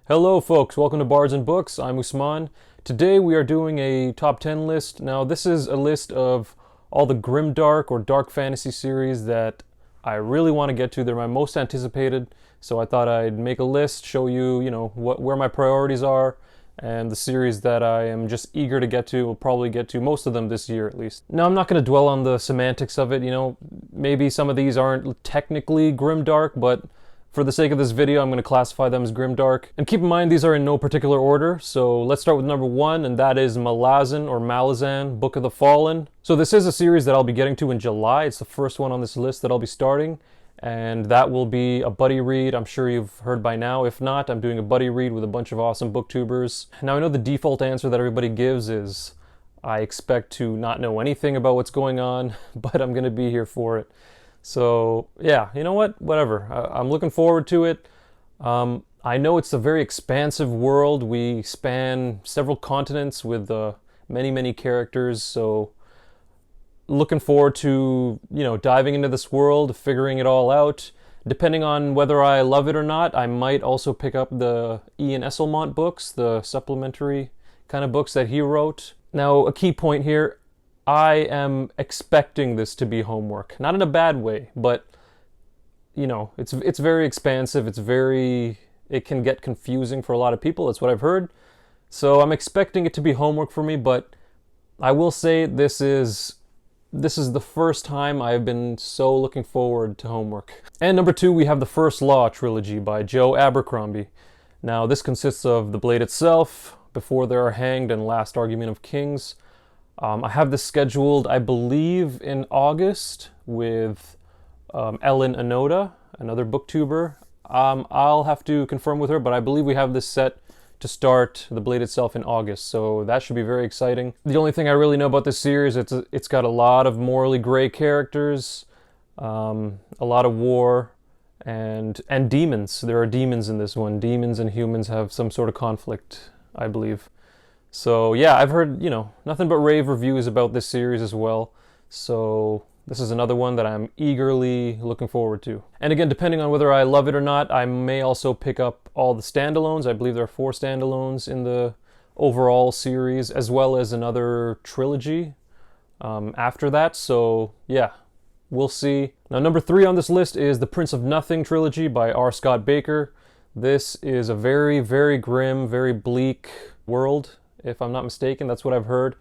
Hello folks, welcome to Bards and Books. I'm Usman. Today we are doing a top 10 list. Now this is a list of all the Grimdark or Dark Fantasy series that I really want to get to. They're my most anticipated, so I thought I'd make a list, show you, where my priorities are, and the series that I am just eager to get to. We'll probably get to most of them this year at least. Now I'm not going to dwell on the semantics of it, maybe some of these aren't technically Grimdark, but for the sake of this video, I'm going to classify them as Grimdark. And keep in mind, these are in no particular order. So let's start with number 1, and that is Malazan, Book of the Fallen. So this is a series that I'll be getting to in July. It's the first one on this list that I'll be starting. And that will be a buddy read. I'm sure you've heard by now. If not, I'm doing a buddy read with a bunch of awesome booktubers. Now I know the default answer that everybody gives is, I expect to not know anything about what's going on, but I'm going to be here for it. So yeah, you know what? Whatever. I'm looking forward to it. I know it's a very expansive world. We span several continents with many characters. So looking forward to diving into this world, figuring it all out. Depending on whether I love it or not, I might also pick up the Ian Esselmont books, the supplementary kind of books that he wrote. Now, a key point here. I am expecting this to be homework. Not in a bad way, but it's very expansive. It can get confusing for a lot of people. That's what I've heard. So I'm expecting it to be homework for me, but I will say this is the first time I've been so looking forward to homework. And number 2, we have the First Law trilogy by Joe Abercrombie. Now this consists of The Blade Itself, Before They Are Hanged, and Last Argument of Kings. I have this scheduled, I believe, in August with Ellen Anoda, another booktuber. I'll have to confirm with her, but I believe we have this set to start The Blade Itself in August, so that should be very exciting. The only thing I really know about this series, it's got a lot of morally gray characters, a lot of war, and demons. There are demons in this one. Demons and humans have some sort of conflict, I believe. So yeah, I've heard, nothing but rave reviews about this series as well. So this is another one that I'm eagerly looking forward to. And again, depending on whether I love it or not, I may also pick up all the standalones. I believe there are 4 standalones in the overall series, as well as another trilogy after that. So yeah, we'll see. Now number 3 on this list is the Prince of Nothing trilogy by R. Scott Baker. This is a very grim, very bleak world. If I'm not mistaken, that's what I've heard.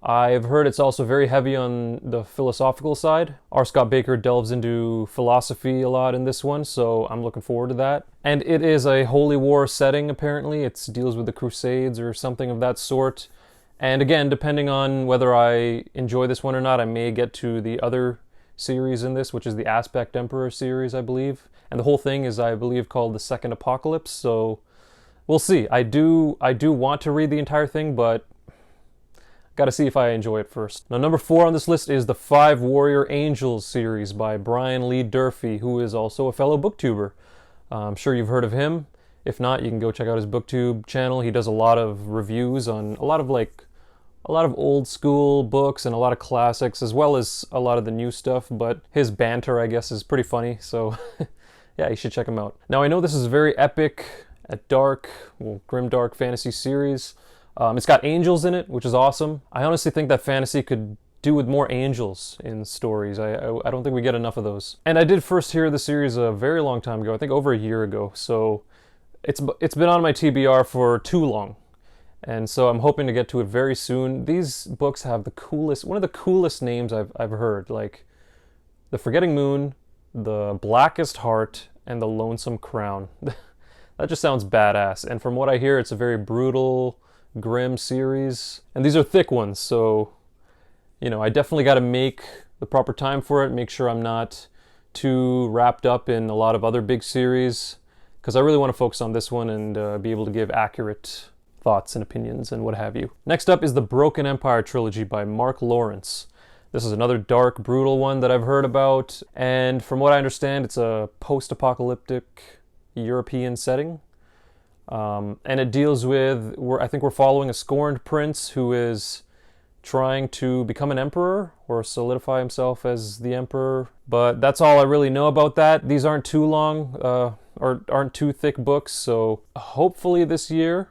I've heard it's also very heavy on the philosophical side. R. Scott Baker delves into philosophy a lot in this one, so I'm looking forward to that. And it is a holy war setting, apparently. It deals with the Crusades or something of that sort. And again, depending on whether I enjoy this one or not, I may get to the other series in this, which is the Aspect Emperor series, I believe. And the whole thing is, I believe, called the Second Apocalypse, so we'll see. I do want to read the entire thing, but got to see if I enjoy it first. Now, number 4 on this list is the 5 Warrior Angels series by Brian Lee Durfee, who is also a fellow booktuber. I'm sure you've heard of him. If not, you can go check out his booktube channel. He does a lot of reviews on a lot of old school books and a lot of classics, as well as a lot of the new stuff, but his banter, I guess, is pretty funny, so yeah, you should check him out. Now, I know this is very epic, Grimdark Fantasy Series. It's got angels in it, which is awesome. I honestly think that fantasy could do with more angels in stories. I don't think we get enough of those. And I did first hear the series a very long time ago, I think over a year ago, so it's been on my TBR for too long. And so I'm hoping to get to it very soon. These books have one of the coolest names I've heard, like The Forgetting Moon, The Blackest Heart, and The Lonesome Crown. That just sounds badass, and from what I hear, it's a very brutal, grim series. And these are thick ones, so, I definitely got to make the proper time for it, make sure I'm not too wrapped up in a lot of other big series, because I really want to focus on this one and be able to give accurate thoughts and opinions and what have you. Next up is the Broken Empire trilogy by Mark Lawrence. This is another dark, brutal one that I've heard about, and from what I understand, it's a post-apocalyptic European setting, and it deals with, I think we're following a scorned prince who is trying to become an emperor or solidify himself as the emperor. But that's all I really know about that. These aren't too long or aren't too thick books, so hopefully this year,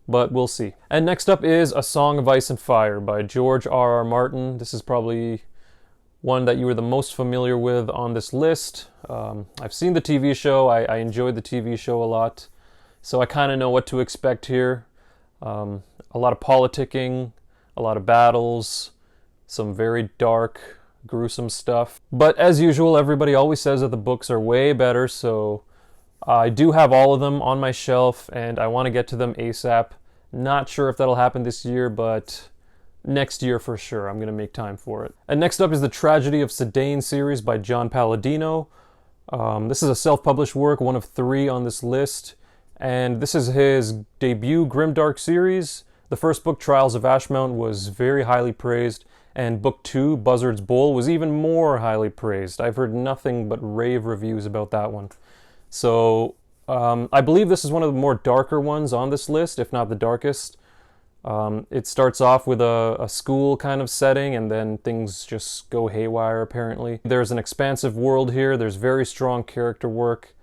but we'll see. And next up is A Song of Ice and Fire by George R.R. Martin. This is probably one that you were the most familiar with on this list. I've seen the TV show. I enjoyed the TV show a lot, so I kind of know what to expect here. A lot of politicking, a lot of battles, some very dark, gruesome stuff. But as usual, everybody always says that the books are way better, so I do have all of them on my shelf, and I want to get to them ASAP. Not sure if that'll happen this year, but next year for sure. I'm going to make time for it. And next up is the Tragedy of Cedain series by John Palladino. This is a self-published work, one of 3 on this list, and this is his debut Grimdark series. The first book, Trials of Ashmount, was very highly praised, and book 2, Buzzard's Bowl, was even more highly praised. I've heard nothing but rave reviews about that one. So I believe this is one of the more darker ones on this list, if not the darkest. It starts off with a school kind of setting, and then things just go haywire, apparently. There's an expansive world here, there's very strong character work,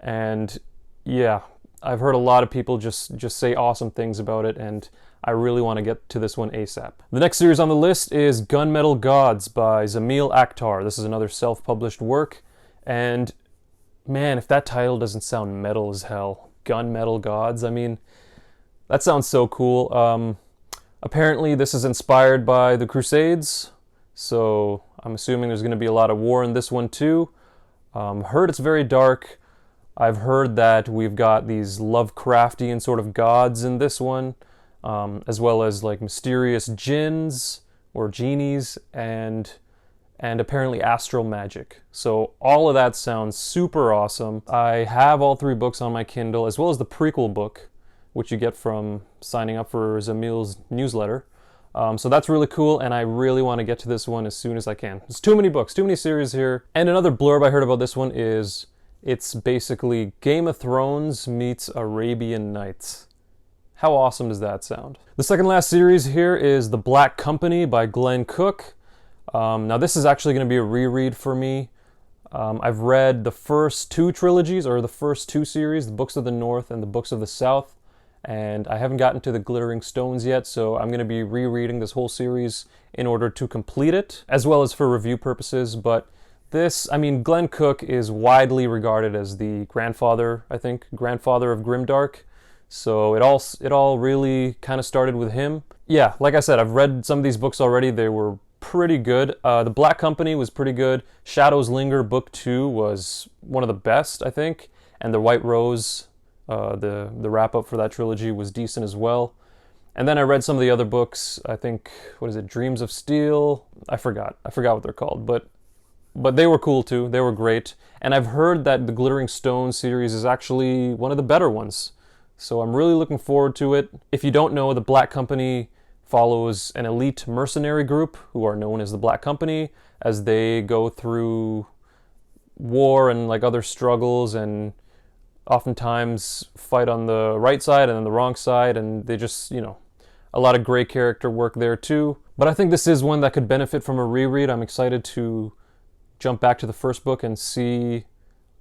and yeah, I've heard a lot of people just say awesome things about it, and I really want to get to this one ASAP. The next series on the list is Gunmetal Gods by Zamil Akhtar. This is another self-published work, and man, if that title doesn't sound metal as hell. Gunmetal Gods, I mean, that sounds so cool. Apparently this is inspired by the Crusades, so I'm assuming there's going to be a lot of war in this one too. Heard it's very dark. I've heard that we've got these Lovecraftian sort of gods in this one, as well as like mysterious jinns or genies, and apparently astral magic. So all of that sounds super awesome. I have all 3 books on my Kindle, as well as the prequel book, which you get from signing up for Zamil's newsletter. So that's really cool, and I really want to get to this one as soon as I can. There's too many books, too many series here. And another blurb I heard about this one is it's basically Game of Thrones meets Arabian Nights. How awesome does that sound? The second last series here is The Black Company by Glenn Cook. Now this is actually going to be a reread for me. I've read the first 2 trilogies, or the first 2 series, the Books of the North and the Books of the South, and I haven't gotten to the Glittering Stones yet, so I'm going to be rereading this whole series in order to complete it, as well as for review purposes. But this, I mean, Glenn Cook is widely regarded as the grandfather, I think, grandfather of Grimdark. So it all really kind of started with him. Yeah, like I said, I've read some of these books already. They were pretty good. The Black Company was pretty good. Shadows Linger Book 2 was one of the best, I think. And The White Rose, the wrap-up for that trilogy, was decent as well. And then I read some of the other books. I think, what is it, Dreams of Steel? I forgot what they're called. But they were cool too. They were great. And I've heard that the Glittering Stone series is actually one of the better ones. So I'm really looking forward to it. If you don't know, the Black Company follows an elite mercenary group who are known as the Black Company as they go through war and like other struggles, and oftentimes fight on the right side and then the wrong side, and they just, you know, a lot of great character work there too. But I think this is one that could benefit from a reread. I'm excited to jump back to the first book and see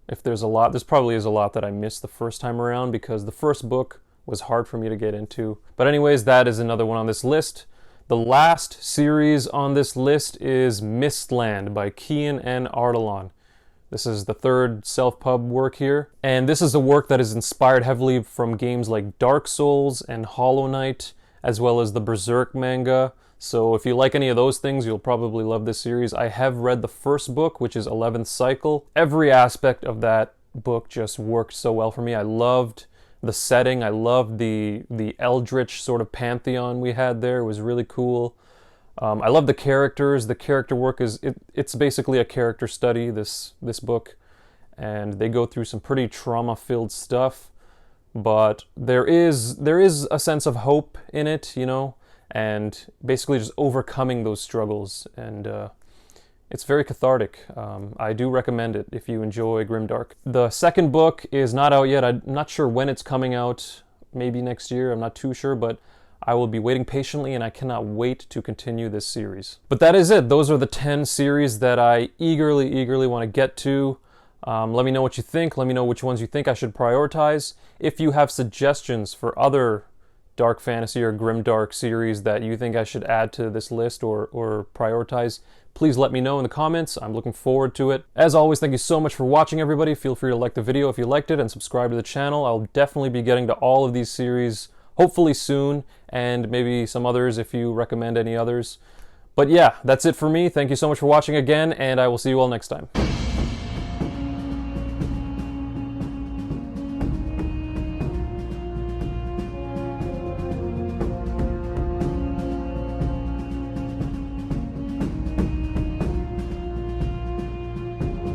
if there's probably is a lot that I missed the first time around, because the first book was hard for me to get into. But anyways, that is another one on this list. The last series on this list is Mistland by Kian N. Ardalan. This is the 3rd self-pub work here. And this is a work that is inspired heavily from games like Dark Souls and Hollow Knight, as well as the Berserk manga. So if you like any of those things, you'll probably love this series. I have read the first book, which is 11th Cycle. Every aspect of that book just worked so well for me. I loved the setting. I loved the eldritch sort of pantheon we had there. It was really cool. I love the characters. The character work it's basically a character study, this book. And they go through some pretty trauma-filled stuff. But there is a sense of hope in it, you know, and basically just overcoming those struggles, and it's very cathartic. I do recommend it if you enjoy Grimdark. The second book is not out yet. I'm not sure when it's coming out, maybe next year, I'm not too sure, but I will be waiting patiently, and I cannot wait to continue this series. But that is it. Those are the 10 series that I eagerly want to get to. Let me know what you think. Let me know which ones you think I should prioritize. If you have suggestions for other dark fantasy or grimdark series that you think I should add to this list or prioritize, please let me know in the comments. I'm looking forward to it. As always, thank you so much for watching, everybody. Feel free to like the video if you liked it and subscribe to the channel. I'll definitely be getting to all of these series hopefully soon, and maybe some others if you recommend any others. But yeah, that's it for me. Thank you so much for watching again, and I will see you all next time.